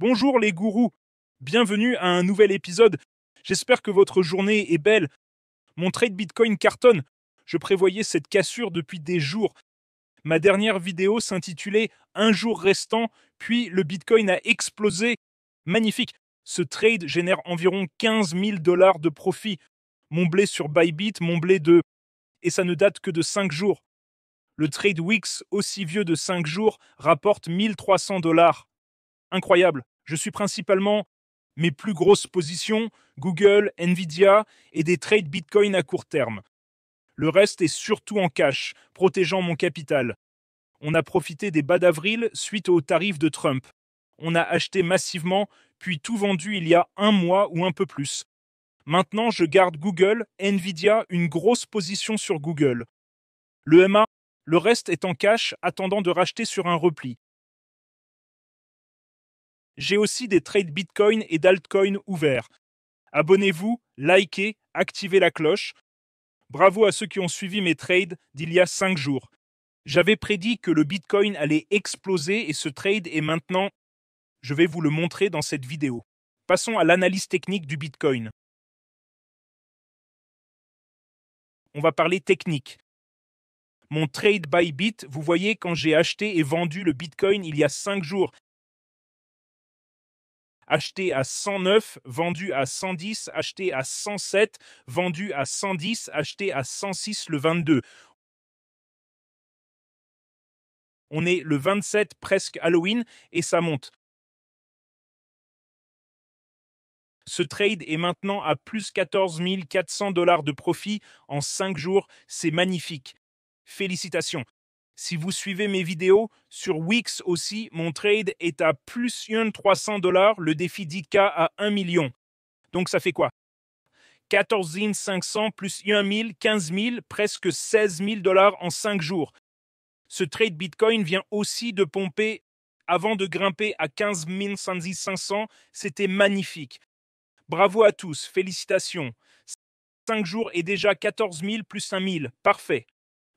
Bonjour les gourous, bienvenue à un nouvel épisode. J'espère que votre journée est belle. Mon trade Bitcoin cartonne. Je prévoyais cette cassure depuis des jours. Ma dernière vidéo s'intitulait Un jour restant, puis le Bitcoin a explosé. Magnifique. Ce trade génère environ 15 000 $ de profit. Mon blé sur Bybit, mon blé de... Et ça ne date que de 5 jours. Le trade Wix, aussi vieux de 5 jours, rapporte 1300 $. Incroyable. Je suis principalement mes plus grosses positions, Google, Nvidia et des trades Bitcoin à court terme. Le reste est surtout en cash, protégeant mon capital. On a profité des bas d'avril suite aux tarifs de Trump. On a acheté massivement, puis tout vendu il y a un mois ou un peu plus. Maintenant, je garde Google, Nvidia, une grosse position sur Google. Le MA, le reste est en cash, attendant de racheter sur un repli. J'ai aussi des trades Bitcoin et d'altcoin ouverts. Abonnez-vous, likez, activez la cloche. Bravo à ceux qui ont suivi mes trades d'il y a 5 jours. J'avais prédit que le Bitcoin allait exploser et ce trade est maintenant... Je vais vous le montrer dans cette vidéo. Passons à l'analyse technique du Bitcoin. On va parler technique. Mon trade Bybit, vous voyez quand j'ai acheté et vendu le Bitcoin il y a 5 jours. Acheté à 109, vendu à 110, acheté à 107, vendu à 110, acheté à 106 le 22. On est le 27, presque Halloween, et ça monte. Ce trade est maintenant à plus 14 400 $ de profit en 5 jours. C'est magnifique. Félicitations. Si vous suivez mes vidéos, sur Wix aussi, mon trade est à plus 300 $, le défi 10K à 1 million. Donc ça fait quoi? 14 500 plus 1 000, 15 000, presque 16 000 $ en 5 jours. Ce trade Bitcoin vient aussi de pomper avant de grimper à 15 500. C'était magnifique. Bravo à tous, félicitations. 5 jours et déjà 14 000 plus 1 000. Parfait.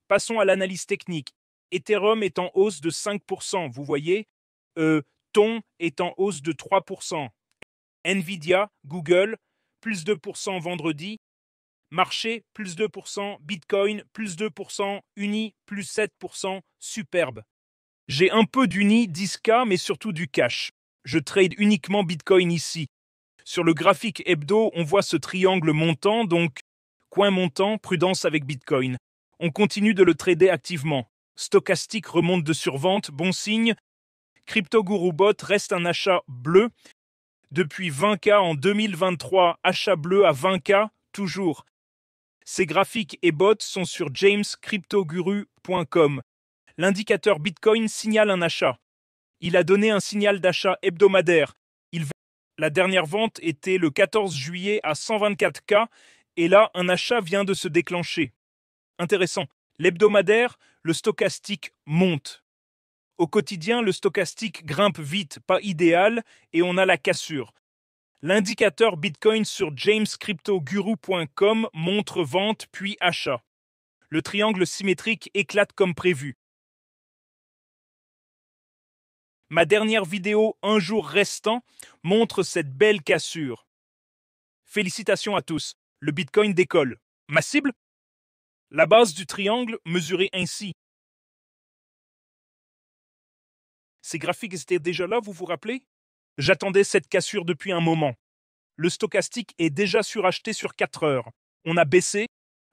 Passons à l'analyse technique. Ethereum est en hausse de 5%, vous voyez. Ton est en hausse de 3%. Nvidia, Google, plus 2% vendredi. Marché, plus 2%. Bitcoin, plus 2%. Uni, plus 7%. Superbe. J'ai un peu d'Uni, 10K, mais surtout du cash. Je trade uniquement Bitcoin ici. Sur le graphique hebdo, on voit ce triangle montant, donc coin montant, prudence avec Bitcoin. On continue de le trader activement. Stochastique remonte de survente, bon signe. CryptoGuruBot reste un achat bleu. Depuis 20K en 2023, achat bleu à 20K, toujours. Ces graphiques et bots sont sur jamescryptoguru.com. L'indicateur Bitcoin signale un achat. Il a donné un signal d'achat hebdomadaire. La dernière vente était le 14 juillet à 124K et là, un achat vient de se déclencher. Intéressant. L'hebdomadaire, le stochastique monte. Au quotidien, le stochastique grimpe vite, pas idéal, et on a la cassure. L'indicateur Bitcoin sur jamescryptoguru.com montre vente puis achat. Le triangle symétrique éclate comme prévu. Ma dernière vidéo, Un jour restant, montre cette belle cassure. Félicitations à tous, le Bitcoin décolle. Ma cible? La base du triangle mesurée ainsi. Ces graphiques étaient déjà là, vous vous rappelez? J'attendais cette cassure depuis un moment. Le stochastique est déjà suracheté sur 4 heures. On a baissé.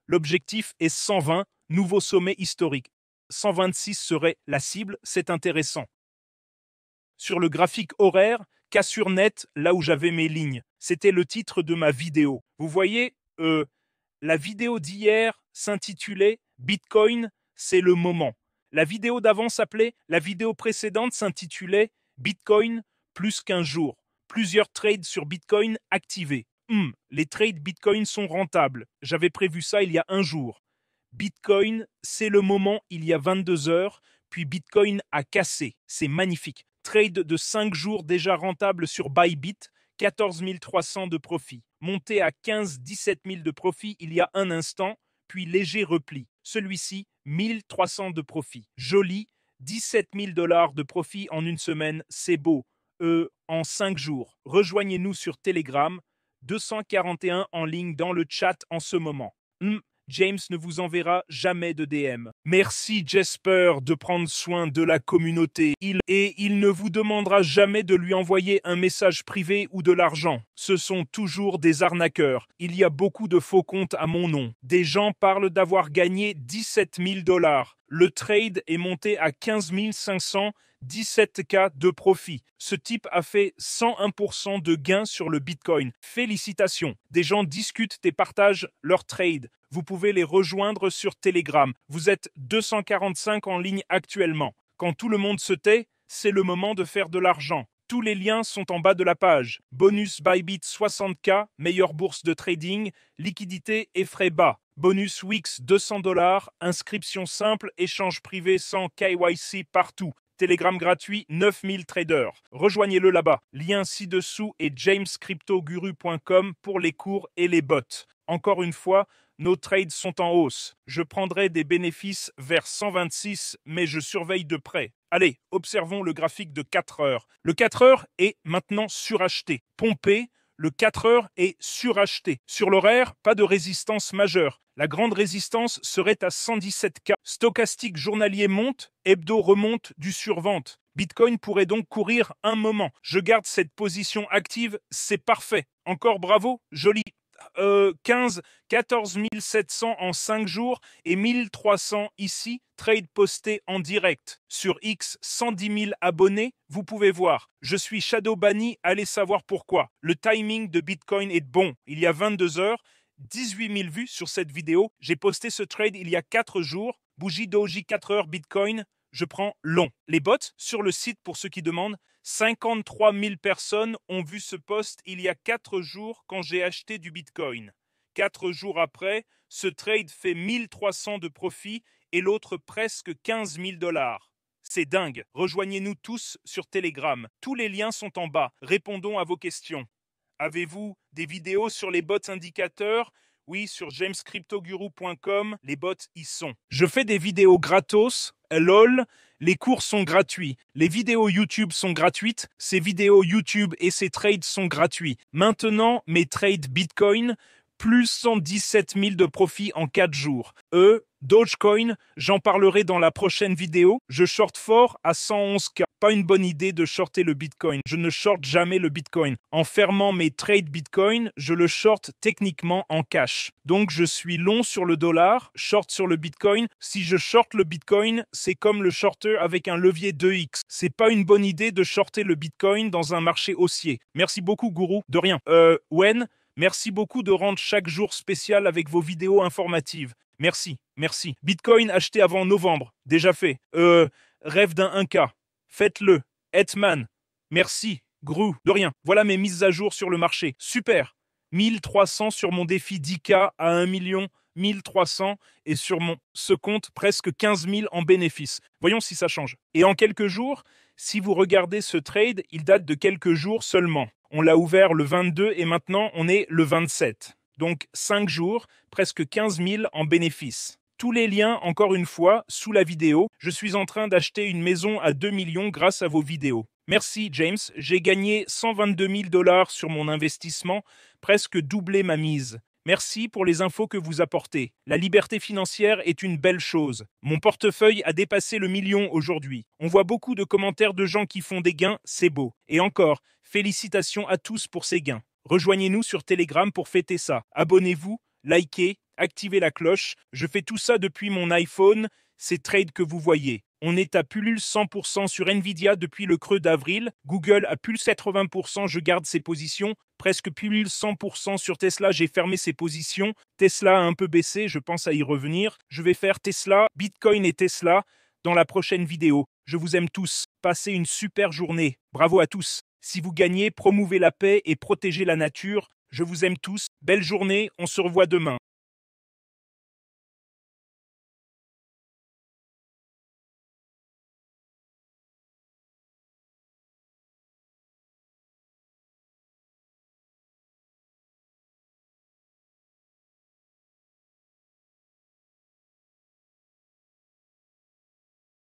L'objectif est 120, nouveau sommet historique. 126 serait la cible, c'est intéressant. Sur le graphique horaire, cassure nette, là où j'avais mes lignes. C'était le titre de ma vidéo. Vous voyez, la vidéo d'hier s'intitulait Bitcoin, c'est le moment. La vidéo d'avant s'appelait, la vidéo précédente s'intitulait Bitcoin plus qu'un jour. Plusieurs trades sur Bitcoin activés. Les trades Bitcoin sont rentables. J'avais prévu ça il y a un jour. Bitcoin, c'est le moment il y a 22 heures, puis Bitcoin a cassé. C'est magnifique. Trade de 5 jours déjà rentable sur Bybit, 14 300 de profit. Monté à 15-17 000 de profit il y a un instant, puis léger repli. Celui-ci, 1300 de profit. Joli, 17 000 $ de profit en une semaine, c'est beau. en 5 jours. Rejoignez-nous sur Telegram, 241 en ligne dans le chat en ce moment. James ne vous enverra jamais de DM. Merci Jasper de prendre soin de la communauté. Il ne vous demandera jamais de lui envoyer un message privé ou de l'argent. Ce sont toujours des arnaqueurs. Il y a beaucoup de faux comptes à mon nom. Des gens parlent d'avoir gagné 17 000 $. Le trade est monté à 15 500, 17K de profit. Ce type a fait 101% de gains sur le Bitcoin. Félicitations. Des gens discutent et partagent leur trade. Vous pouvez les rejoindre sur Telegram. Vous êtes 245 en ligne actuellement. Quand tout le monde se tait, c'est le moment de faire de l'argent. Tous les liens sont en bas de la page. Bonus Bybit 60K, meilleure bourse de trading, liquidité et frais bas. Bonus Wix 200 $, inscription simple, échange privé sans KYC partout. Telegram gratuit, 9000 traders. Rejoignez-le là-bas. Lien ci-dessous et jamescryptoguru.com pour les cours et les bots. Encore une fois, nos trades sont en hausse. Je prendrai des bénéfices vers 126, mais je surveille de près. Allez, observons le graphique de 4 heures. Le 4 heures est maintenant suracheté. Pompé, le 4 heures est suracheté. Sur l'horaire, pas de résistance majeure. La grande résistance serait à 117K. Stochastique journalier monte, hebdo remonte du survente. Bitcoin pourrait donc courir un moment. Je garde cette position active, c'est parfait. Encore bravo, joli. 14 700 en 5 jours et 1300 ici, trade posté en direct. Sur X, 110 000 abonnés, vous pouvez voir. Je suis Shadow Bunny, allez savoir pourquoi. Le timing de Bitcoin est bon. Il y a 22 heures, 18 000 vues sur cette vidéo. J'ai posté ce trade il y a 4 jours. Bougie Doji 4 heures Bitcoin. Je prends long. Les bots, sur le site pour ceux qui demandent, 53 000 personnes ont vu ce post il y a 4 jours quand j'ai acheté du Bitcoin. 4 jours après, ce trade fait 1300 de profit et l'autre presque 15 000 $. C'est dingue. Rejoignez-nous tous sur Telegram. Tous les liens sont en bas. Répondons à vos questions. Avez-vous des vidéos sur les bots indicateurs ? Oui, sur jamescryptoguru.com, les bots y sont. Je fais des vidéos gratos, lol, les cours sont gratuits. Les vidéos YouTube sont gratuites, ces vidéos YouTube et ces trades sont gratuits. Maintenant, mes trades Bitcoin, plus 117 000 de profit en 4 jours. Dogecoin, j'en parlerai dans la prochaine vidéo. Je short fort à 111K. Pas une bonne idée de shorter le Bitcoin. Je ne short jamais le Bitcoin. En fermant mes trades Bitcoin, je le short techniquement en cash. Donc je suis long sur le dollar, short sur le Bitcoin. Si je short le Bitcoin, c'est comme le shorter avec un levier 2x. C'est pas une bonne idée de shorter le Bitcoin dans un marché haussier. Merci beaucoup, Gourou. De rien. Wen, merci beaucoup de rendre chaque jour spécial avec vos vidéos informatives. Merci, merci. Bitcoin acheté avant novembre, déjà fait. Rêve d'un 1K. Faites-le. Hetman. Merci. Gru. De rien. Voilà mes mises à jour sur le marché. Super. 1300 sur mon défi 10K à 1 million 1300 et sur ce compte presque 15 000 en bénéfices. Voyons si ça change. Et en quelques jours, si vous regardez ce trade, il date de quelques jours seulement. On l'a ouvert le 22 et maintenant on est le 27. Donc 5 jours, presque 15 000 en bénéfices. Tous les liens, encore une fois, sous la vidéo. Je suis en train d'acheter une maison à 2 millions grâce à vos vidéos. Merci James, j'ai gagné 122 000 $ sur mon investissement, presque doublé ma mise. Merci pour les infos que vous apportez. La liberté financière est une belle chose. Mon portefeuille a dépassé le million aujourd'hui. On voit beaucoup de commentaires de gens qui font des gains, c'est beau. Et encore, félicitations à tous pour ces gains. Rejoignez-nous sur Telegram pour fêter ça. Abonnez-vous, likez, activez la cloche. Je fais tout ça depuis mon iPhone, ces trades que vous voyez. On est à Pullule 100% sur Nvidia depuis le creux d'avril. Google à Pullule 80%, je garde ses positions. Presque Pullule 100% sur Tesla, j'ai fermé ses positions. Tesla a un peu baissé, je pense à y revenir. Je vais faire Tesla, Bitcoin et Tesla dans la prochaine vidéo. Je vous aime tous. Passez une super journée. Bravo à tous. Si vous gagnez, promouvez la paix et protégez la nature. Je vous aime tous. Belle journée, on se revoit demain.